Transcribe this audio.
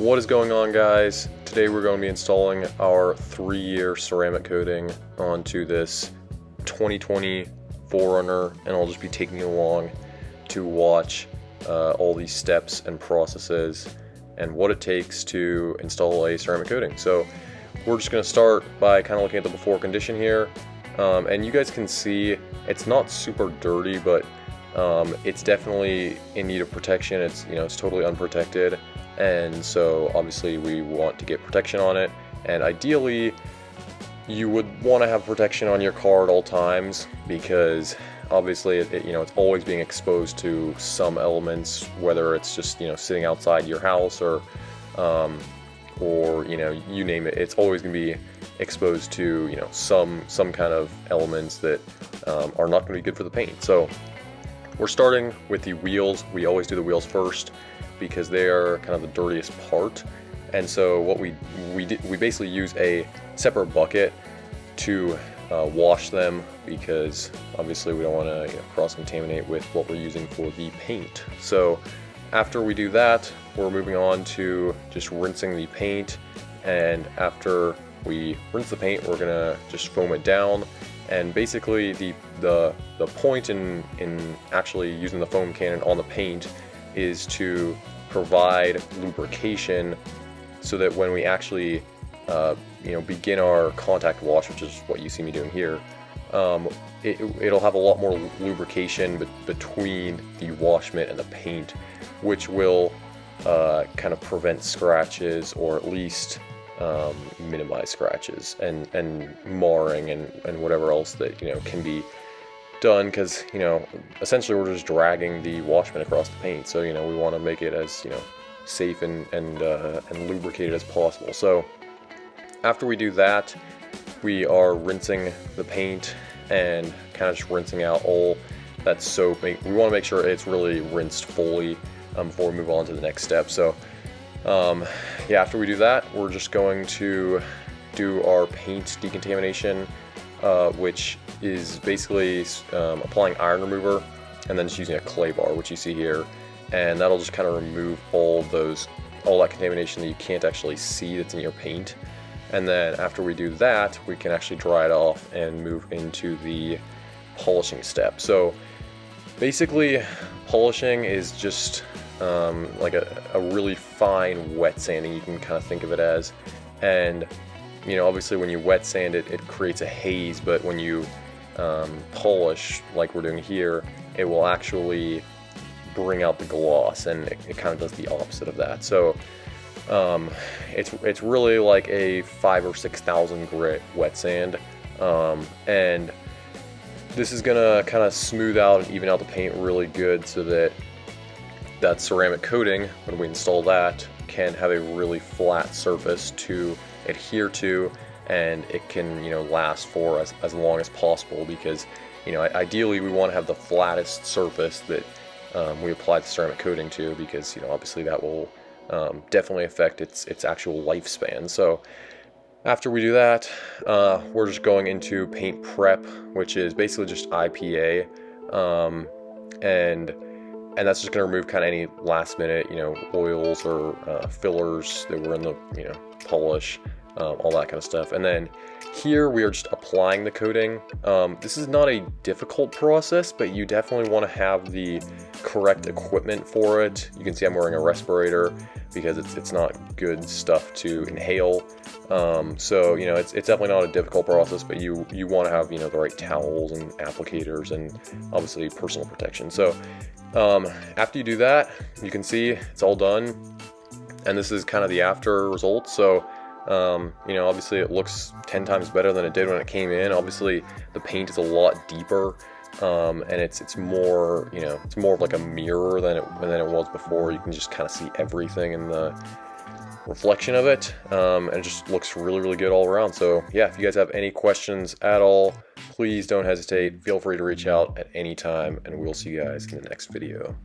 What is going on, guys? Today we're going to be installing our 3-year ceramic coating onto this 2020 4Runner, and I'll just be taking you along to watch all these steps and processes and what it takes to install a ceramic coating. So we're just going to start by kind of looking at the before condition here, and you guys can see it's not super dirty, but it's definitely in need of protection. It's totally unprotected. And so obviously we want to get protection on it, and ideally you would want to have protection on your car at all times, because obviously it's always being exposed to some elements, whether it's just sitting outside your house or you name it. It's always going to be exposed to some kind of elements that are not going to be good for the paint. So we're starting with the wheels. We always do the wheels first, because they are kind of the dirtiest part. And so what we basically use a separate bucket to wash them, because obviously we don't want to cross-contaminate with what we're using for the paint. So after we do that, we're moving on to just rinsing the paint, and after we rinse the paint, we're gonna just foam it down. And basically the point in actually using the foam cannon on the paint is to provide lubrication, so that when we actually begin our contact wash, which is what you see me doing here, it'll have a lot more lubrication between the wash mitt and the paint, which will kind of prevent scratches, or at least minimize scratches and marring and whatever else that can be done, because essentially we're just dragging the wash mitt across the paint. So we want to make it as safe and lubricated as possible. So after we do that, we are rinsing the paint and kind of just rinsing out all that soap. We want to make sure it's really rinsed fully before we move on to the next step. So yeah, after we do that, we're just going to do our paint decontamination, which is basically applying iron remover and then just using a clay bar, which you see here, and that'll just kind of remove all that contamination that you can't actually see that's in your paint. And then after we do that, we can actually dry it off and move into the polishing step. So basically, polishing is just like a really fine wet sanding, you can kind of think of it as. And obviously when you wet sand it, it creates a haze, but when you polish like we're doing here, it will actually bring out the gloss, and it kind of does the opposite of that. So it's really like a 5,000 or 6,000 grit wet sand, and this is gonna kind of smooth out and even out the paint really good, so that ceramic coating, when we install that, can have a really flat surface to adhere to, and it can last for as long as possible, because ideally we want to have the flattest surface that we apply the ceramic coating to, because obviously that will definitely affect its actual lifespan. So after we do that, we're just going into paint prep, which is basically just IPA, and that's just going to remove kind of any last minute oils or fillers that were in the polish, all that kind of stuff. And then here we are just applying the coating. This is not a difficult process, but you definitely want to have the correct equipment for it. You can see I'm wearing a respirator, because it's not good stuff to inhale. So it's definitely not a difficult process, but you want to have the right towels and applicators, and obviously personal protection. So after you do that, you can see it's all done, and this is kind of the after results. So obviously it looks 10 times better than it did when it came in. Obviously the paint is a lot deeper, and it's more it's more of like a mirror than it was before. You can just kind of see everything in the reflection of it, and it just looks really good all around. So yeah, if you guys have any questions at all, please don't hesitate. Feel free to reach out at any time, and we'll see you guys in the next video.